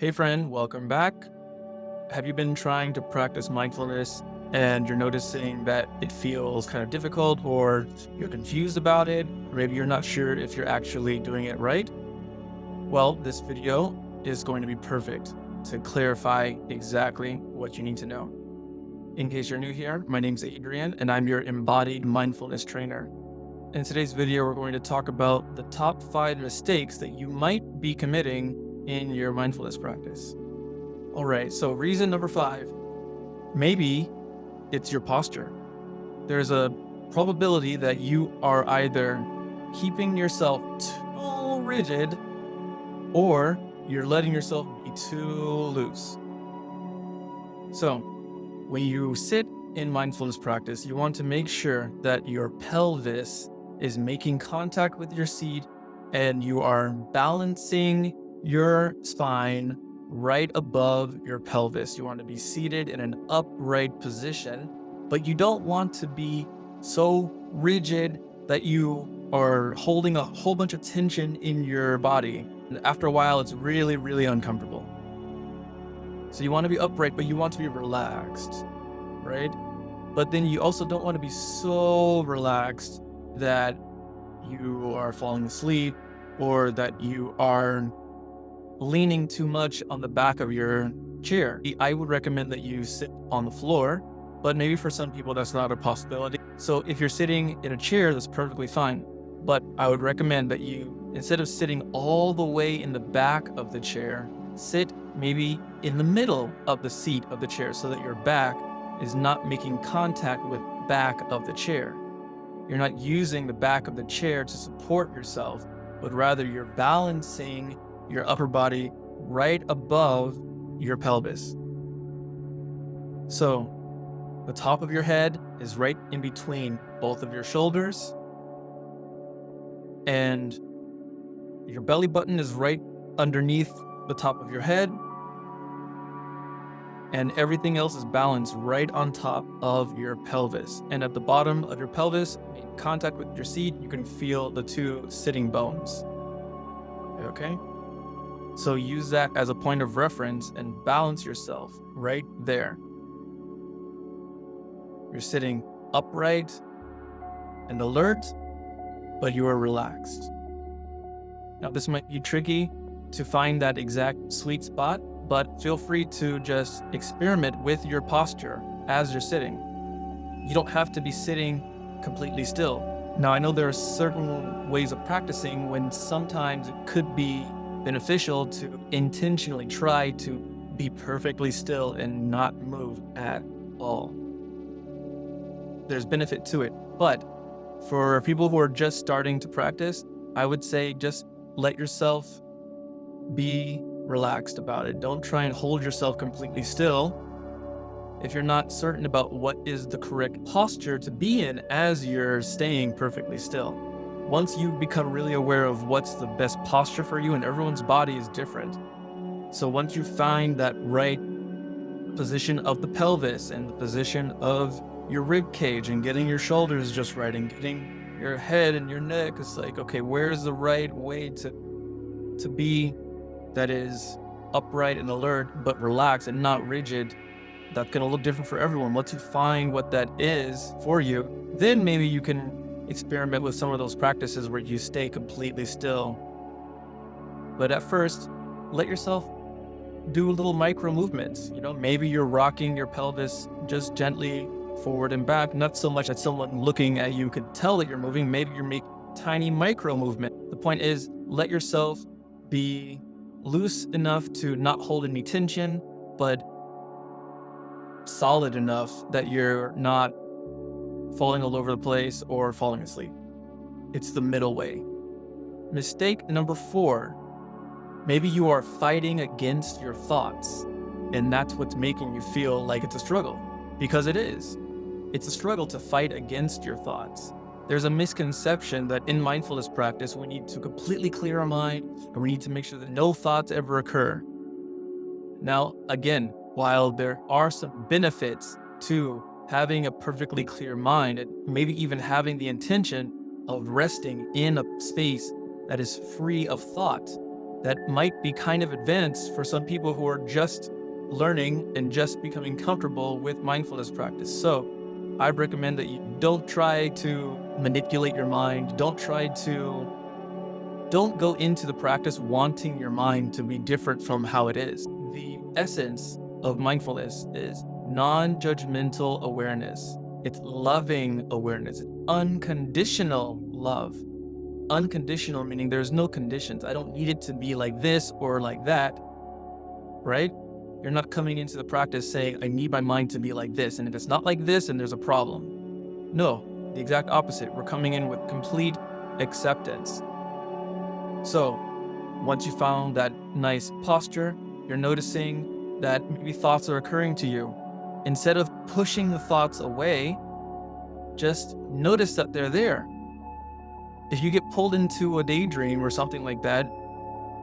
Hey friend, welcome back. Have you been trying to practice mindfulness and you're noticing that it feels kind of difficult or you're confused about it, or maybe you're not sure if you're actually doing it right? Well, this video is going to be perfect to clarify exactly what you need to know. In case you're new here, my name's Adrian and I'm your embodied mindfulness trainer. In today's video, we're going to talk about the top 5 mistakes that you might be committing in your mindfulness practice. All right, so reason number 5, maybe it's your posture. There's a probability that you are either keeping yourself too rigid or you're letting yourself be too loose. So when you sit in mindfulness practice, you want to make sure that your pelvis is making contact with your seat and you are balancing your spine right above your pelvis. You want to be seated in an upright position, but you don't want to be so rigid that you are holding a whole bunch of tension in your body. And after a while, it's really, really uncomfortable. So you want to be upright, but you want to be relaxed, right? But then you also don't want to be so relaxed that you are falling asleep or that you are leaning too much on the back of your chair. I would recommend that you sit on the floor, but maybe for some people that's not a possibility. So if you're sitting in a chair, that's perfectly fine. But I would recommend that you, instead of sitting all the way in the back of the chair, sit maybe in the middle of the seat of the chair so that your back is not making contact with the back of the chair. You're not using the back of the chair to support yourself, but rather you're balancing your upper body right above your pelvis. So the top of your head is right in between both of your shoulders, and your belly button is right underneath the top of your head, and everything else is balanced right on top of your pelvis. And at the bottom of your pelvis, in contact with your seat, you can feel the 2 sitting bones. Okay? So use that as a point of reference and balance yourself right there. You're sitting upright and alert, but you are relaxed. Now, this might be tricky to find that exact sweet spot, but feel free to just experiment with your posture as you're sitting. You don't have to be sitting completely still. Now, I know there are certain ways of practicing when sometimes it could be beneficial to intentionally try to be perfectly still and not move at all. There's benefit to it, but for people who are just starting to practice, I would say just let yourself be relaxed about it. Don't try and hold yourself completely still if you're not certain about what is the correct posture to be in as you're staying perfectly still. Once you become really aware of what's the best posture for you, and everyone's body is different. So once you find that right position of the pelvis and the position of your rib cage and getting your shoulders just right and getting your head and your neck, it's like, okay, where's the right way to be that is upright and alert, but relaxed and not rigid? That's going to look different for everyone. Once you find what that is for you, then maybe you can experiment with some of those practices where you stay completely still. But at first, let yourself do little micro movements. Maybe you're rocking your pelvis just gently forward and back, not so much that someone looking at you could tell that you're moving. Maybe you're making tiny micro movement. The point is, let yourself be loose enough to not hold any tension, but solid enough that you're not falling all over the place or falling asleep. It's the middle way. Mistake number 4, maybe you are fighting against your thoughts, and that's what's making you feel like it's a struggle, because it is. It's a struggle to fight against your thoughts. There's a misconception that in mindfulness practice, we need to completely clear our mind, and we need to make sure that no thoughts ever occur. Now, again, while there are some benefits to having a perfectly clear mind, and maybe even having the intention of resting in a space that is free of thought, that might be kind of advanced for some people who are just learning and just becoming comfortable with mindfulness practice. So I recommend that you don't try to manipulate your mind. Don't go into the practice wanting your mind to be different from how it is. The essence of mindfulness is non-judgmental awareness. It's loving awareness. It's unconditional love. Unconditional meaning there's no conditions. I don't need it to be like this or like that, right? You're not coming into the practice saying, I need my mind to be like this. And if it's not like this, then there's a problem. No, the exact opposite. We're coming in with complete acceptance. So once you found that nice posture, you're noticing that maybe thoughts are occurring to you. Instead of pushing the thoughts away, just notice that they're there. If you get pulled into a daydream or something like that,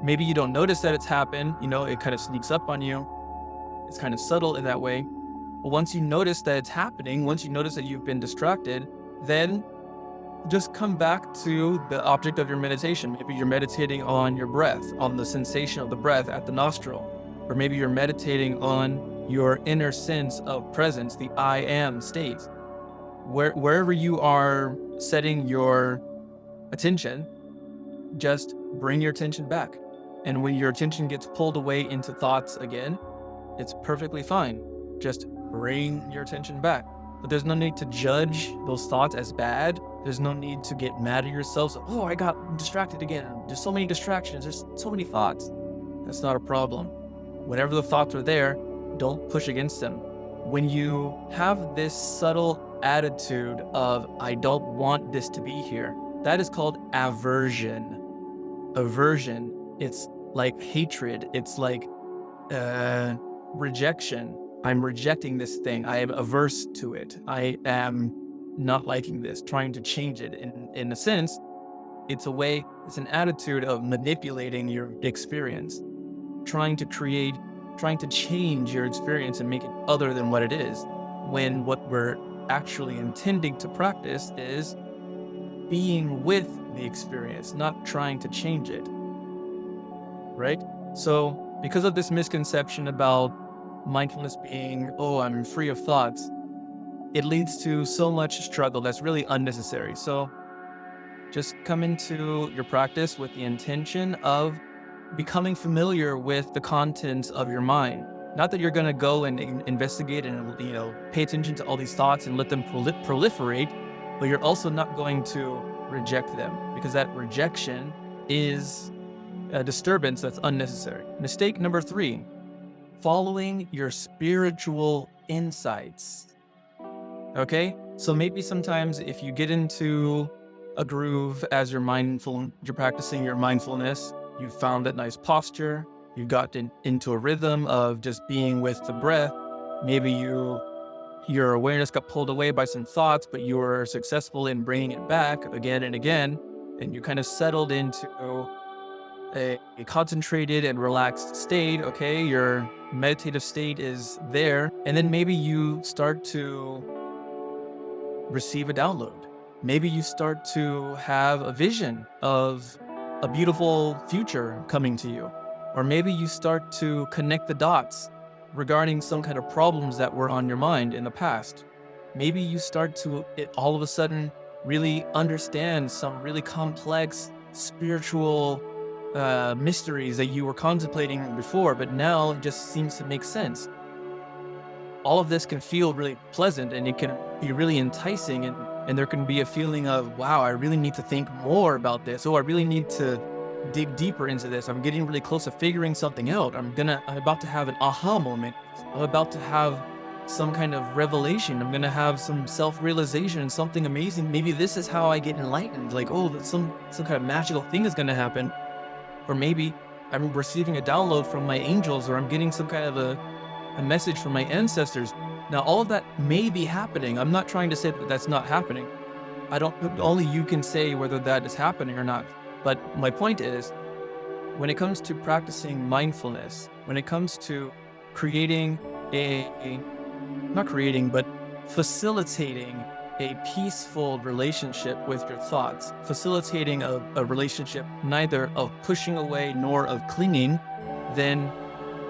maybe you don't notice that it's happened, it kind of sneaks up on you. It's kind of subtle in that way. But once you notice that it's happening, once you notice that you've been distracted, then just come back to the object of your meditation. Maybe you're meditating on your breath, on the sensation of the breath at the nostril. Or maybe you're meditating on your inner sense of presence, the I am state. Wherever you are setting your attention, just bring your attention back. And when your attention gets pulled away into thoughts again, it's perfectly fine. Just bring your attention back. But there's no need to judge those thoughts as bad. There's no need to get mad at yourself. So, I got distracted again. There's so many distractions. There's so many thoughts. That's not a problem. Whenever the thoughts are there, don't push against them. When you have this subtle attitude of, I don't want this to be here, that is called aversion. Aversion, it's like hatred. It's like rejection. I'm rejecting this thing. I am averse to it. I am not liking this, trying to change it. In a sense, it's an attitude of manipulating your experience, trying to change your experience and make it other than what it is, when what we're actually intending to practice is being with the experience, not trying to change it, right? So because of this misconception about mindfulness being, I'm free of thoughts, it leads to so much struggle that's really unnecessary. So just come into your practice with the intention of becoming familiar with the contents of your mind. Not that you're going to go and investigate and pay attention to all these thoughts and let them proliferate, but you're also not going to reject them, because that rejection is a disturbance that's unnecessary. Mistake number 3, following your spiritual insights. Okay? So maybe sometimes if you get into a groove as you're practicing your mindfulness, you found that nice posture, you got into a rhythm of just being with the breath. Maybe your awareness got pulled away by some thoughts, but you were successful in bringing it back again and again, and you kind of settled into a concentrated and relaxed state. Okay, your meditative state is there, and then maybe you start to receive a download. Maybe you start to have a vision of a beautiful future coming to you, or maybe you start to connect the dots regarding some kind of problems that were on your mind in the past. Maybe you start to all of a sudden really understand some really complex spiritual mysteries that you were contemplating before, but now it just seems to make sense. All of this can feel really pleasant, and it can be really enticing, and there can be a feeling of, wow, I really need to think more about this. I really need to dig deeper into this. I'm getting really close to figuring something out. I'm about to have an aha moment. I'm about to have some kind of revelation. I'm gonna have some self-realization and something amazing. Maybe this is how I get enlightened. Like, some kind of magical thing is gonna happen. Or maybe I'm receiving a download from my angels, or I'm getting some kind of a message from my ancestors. Now, all of that may be happening. I'm not trying to say that that's not happening. Only you can say whether that is happening or not. But my point is, when it comes to practicing mindfulness, when it comes to facilitating a peaceful relationship with your thoughts, facilitating a relationship neither of pushing away nor of clinging, then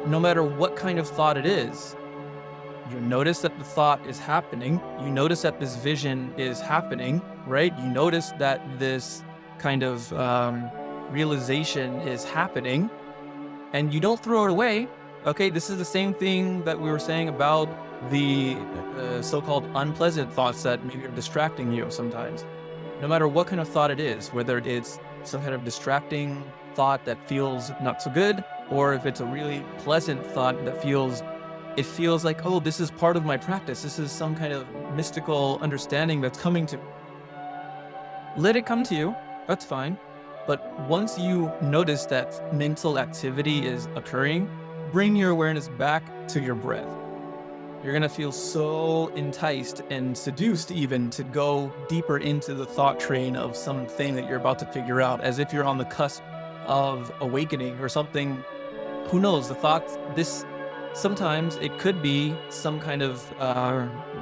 no matter what kind of thought it is, you notice that the thought is happening. You notice that this vision is happening, right? You notice that this kind of realization is happening, and you don't throw it away. Okay, this is the same thing that we were saying about the so-called unpleasant thoughts that maybe are distracting you sometimes. No matter what kind of thought it is, whether it's some kind of distracting thought that feels not so good, or if it's a really pleasant thought that feels like, oh, this is part of my practice. This is some kind of mystical understanding that's coming to me. Let it come to you. That's fine. But once you notice that mental activity is occurring, bring your awareness back to your breath. You're going to feel so enticed and seduced even to go deeper into the thought train of something that you're about to figure out, as if you're on the cusp of awakening or something. Who knows? The thoughts, sometimes it could be some kind of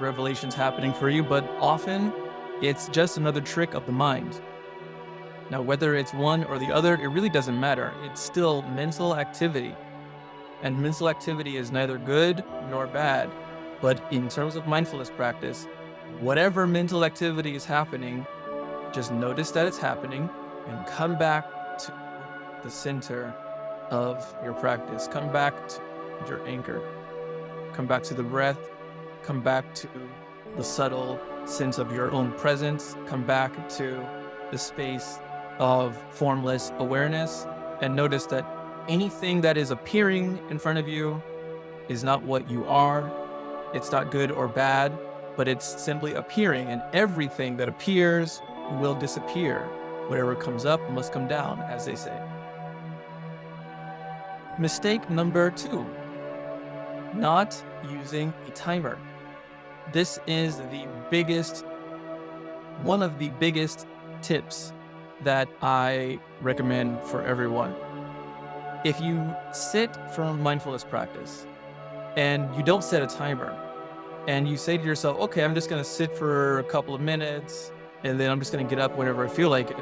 revelations happening for you, but often it's just another trick of the mind. Now, whether it's one or the other, it really doesn't matter. It's still mental activity. And mental activity is neither good nor bad. But in terms of mindfulness practice, whatever mental activity is happening, just notice that it's happening and come back to the center of your practice. Come back to your anchor. Come back to the breath. Come back to the subtle sense of your own presence. Come back to the space of formless awareness, and notice that anything that is appearing in front of you is not what you are. It's not good or bad, but it's simply appearing, and everything that appears will disappear. Whatever comes up must come down, as they say. Mistake number 2, not using a timer. This is one of the biggest tips that I recommend for everyone. If you sit for mindfulness practice and you don't set a timer and you say to yourself, okay, I'm just going to sit for a couple of minutes and then I'm just going to get up whenever I feel like it,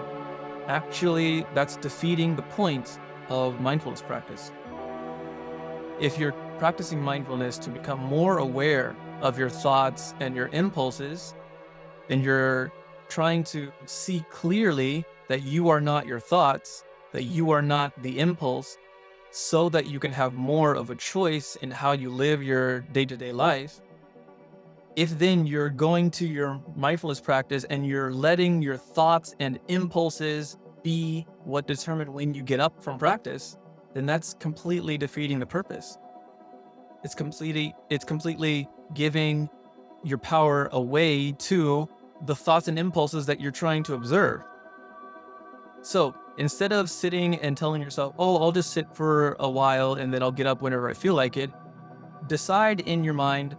actually, that's defeating the point of mindfulness practice. If you're practicing mindfulness to become more aware of your thoughts and your impulses, and you're trying to see clearly that you are not your thoughts, that you are not the impulse, so that you can have more of a choice in how you live your day-to-day life. If then you're going to your mindfulness practice and you're letting your thoughts and impulses be what determine when you get up from practice, then that's completely defeating the purpose. It's completely giving your power away to the thoughts and impulses that you're trying to observe. So instead of sitting and telling yourself, oh, I'll just sit for a while and then I'll get up whenever I feel like it, decide in your mind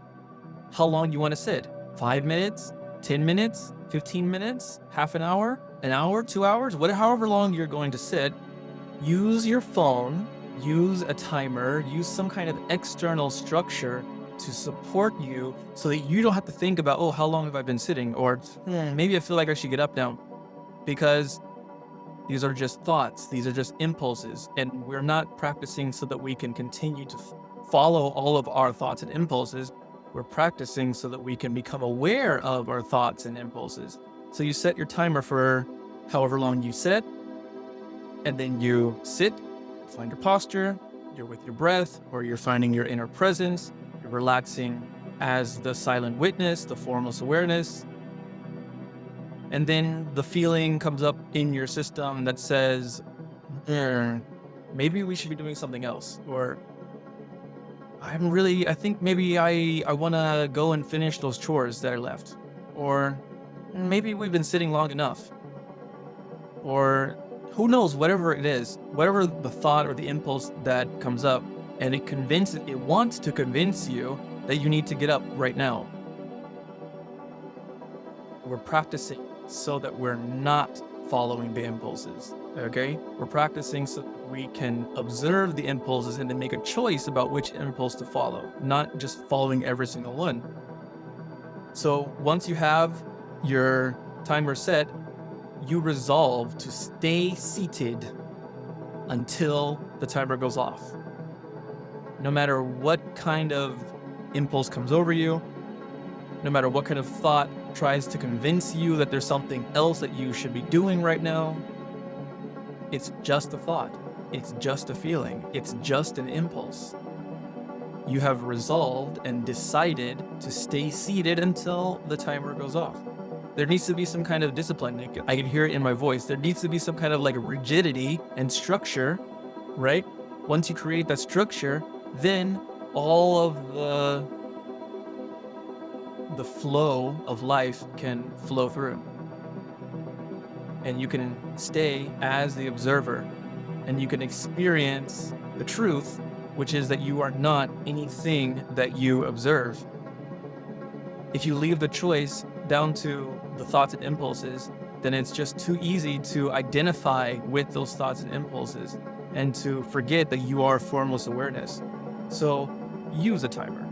how long you want to sit. 5 minutes, 10 minutes, 15 minutes, half an hour, 2 hours, however long you're going to sit. Use your phone, use a timer, use some kind of external structure to support you so that you don't have to think about, oh, how long have I been sitting? Or maybe I feel like I should get up now. Because these are just thoughts. These are just impulses. And we're not practicing so that we can continue to follow all of our thoughts and impulses. We're practicing so that we can become aware of our thoughts and impulses. So you set your timer for however long you sit, and then you sit, find your posture, you're with your breath, or you're finding your inner presence, you're relaxing as the silent witness, the formless awareness. And then the feeling comes up in your system that says, maybe we should be doing something else. Or I think maybe I want to go and finish those chores that are left. Or maybe we've been sitting long enough. Or who knows, whatever it is, whatever the thought or the impulse that comes up, and it wants to convince you that you need to get up right now. We're practicing so that we're not following the impulses, okay? We're practicing so that we can observe the impulses and then make a choice about which impulse to follow, not just following every single one. So once you have your timer set, you resolve to stay seated until the timer goes off. No matter what kind of impulse comes over you, no matter what kind of thought tries to convince you that there's something else that you should be doing right now, it's just a thought. It's just a feeling. It's just an impulse. You have resolved and decided to stay seated until the timer goes off. There needs to be some kind of discipline. I can hear it in my voice. There needs to be some kind of like rigidity and structure, right? Once you create that structure, then all of the flow of life can flow through. And you can stay as the observer, and you can experience the truth, which is that you are not anything that you observe. If you leave the choice down to the thoughts and impulses, then it's just too easy to identify with those thoughts and impulses and to forget that you are formless awareness. So use a timer.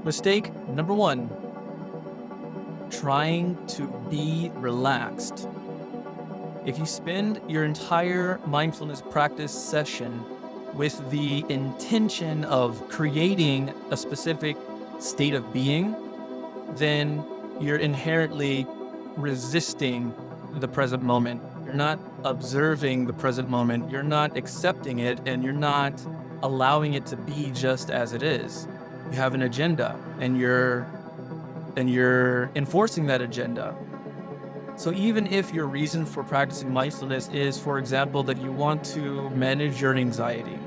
Mistake number 1, trying to be relaxed. If you spend your entire mindfulness practice session with the intention of creating a specific state of being, then you're inherently resisting the present moment. You're not observing the present moment. You're not accepting it, and you're not allowing it to be just as it is. You have an agenda, and you're enforcing that agenda. So even if your reason for practicing mindfulness is, for example, that you want to manage your anxiety,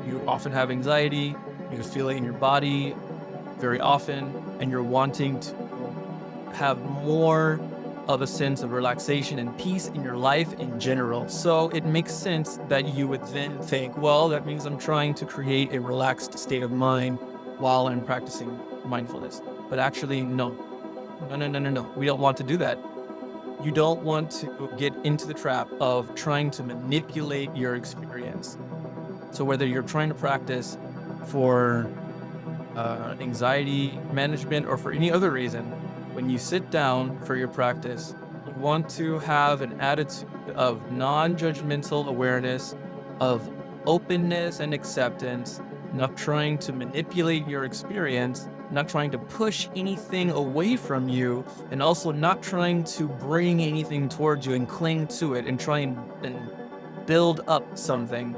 you often have anxiety, you feel it in your body very often, and you're wanting to have more of a sense of relaxation and peace in your life in general. So it makes sense that you would then think, well, that means I'm trying to create a relaxed state of mind while I'm practicing mindfulness. But actually, no. We don't want to do that. You don't want to get into the trap of trying to manipulate your experience. So whether you're trying to practice for anxiety management or for any other reason, when you sit down for your practice, you want to have an attitude of non-judgmental awareness, of openness and acceptance, not trying to manipulate your experience, not trying to push anything away from you, and also not trying to bring anything towards you and cling to it and try and build up something.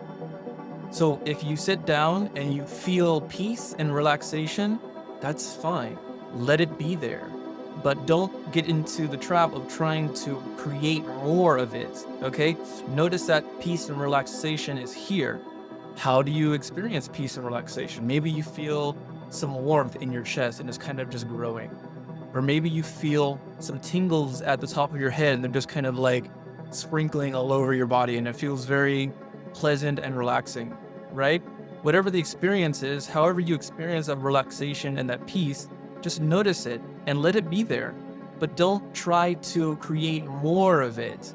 So if you sit down and you feel peace and relaxation, that's fine. Let it be there. But don't get into the trap of trying to create more of it, okay? Notice that peace and relaxation is here. How do you experience peace and relaxation? Maybe you feel some warmth in your chest and it's kind of just growing. Or maybe you feel some tingles at the top of your head and they're just kind of like sprinkling all over your body and it feels very pleasant and relaxing, right? Whatever the experience is, however you experience that relaxation and that peace, just notice it and let it be there. But don't try to create more of it,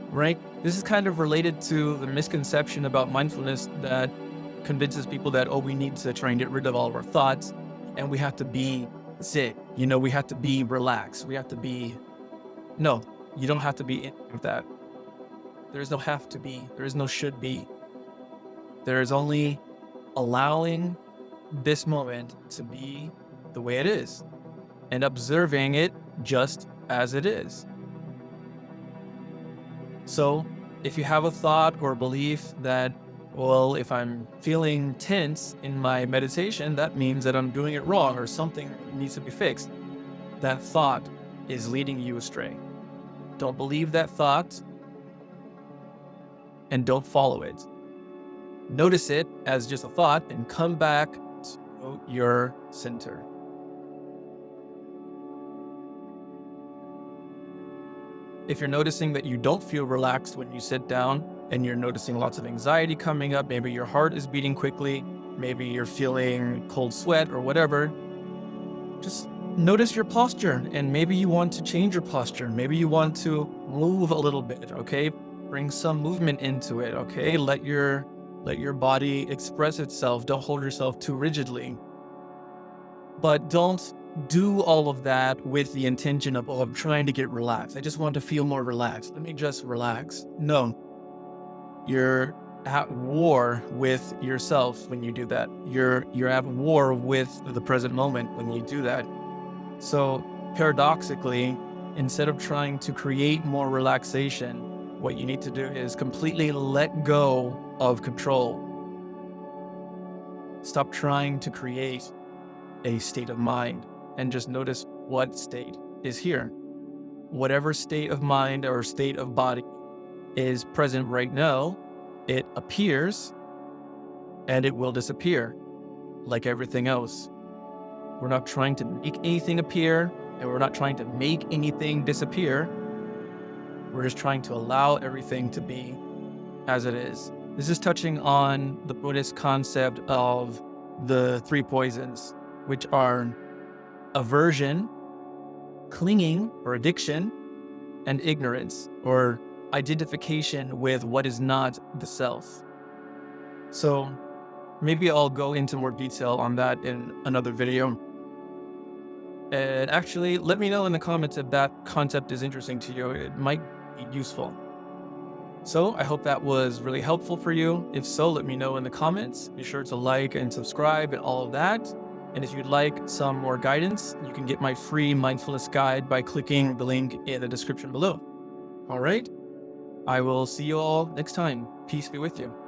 right? This is kind of related to the misconception about mindfulness that convinces people that, oh, we need to try and get rid of all of our thoughts and we have to be sit, we have to be relaxed. We have to be, no, you don't have to be in with that. There is no have to be, there is no should be. There is only allowing this moment to be the way it is and observing it just as it is. So if you have a thought or belief that, well, if I'm feeling tense in my meditation, that means that I'm doing it wrong or something needs to be fixed, that thought is leading you astray. Don't believe that thought and don't follow it. Notice it as just a thought and come back to your center. If you're noticing that you don't feel relaxed when you sit down and you're noticing lots of anxiety coming up, maybe your heart is beating quickly, maybe you're feeling cold sweat or whatever, just notice your posture and maybe you want to change your posture. Maybe you want to move a little bit, okay? Bring some movement into it, okay? Let your body express itself. Don't hold yourself too rigidly. But don't do all of that with the intention of, oh, I'm trying to get relaxed. I just want to feel more relaxed. Let me just relax. No, you're at war with yourself when you do that. You're at war with the present moment when you do that. So paradoxically, instead of trying to create more relaxation, what you need to do is completely let go of control. Stop trying to create a state of mind and just notice what state is here. Whatever state of mind or state of body is present right now, it appears and it will disappear like everything else. We're not trying to make anything appear, and we're not trying to make anything disappear. We're just trying to allow everything to be as it is. This is touching on the Buddhist concept of the three poisons, which are aversion, clinging or addiction, and ignorance or identification with what is not the self. So maybe I'll go into more detail on that in another video. And actually, let me know in the comments if that concept is interesting to you. It might be useful. So I hope that was really helpful for you. If so, let me know in the comments. Be sure to like and subscribe and all of that. And if you'd like some more guidance, you can get my free mindfulness guide by clicking the link in the description below. All right. I will see you all next time. Peace be with you.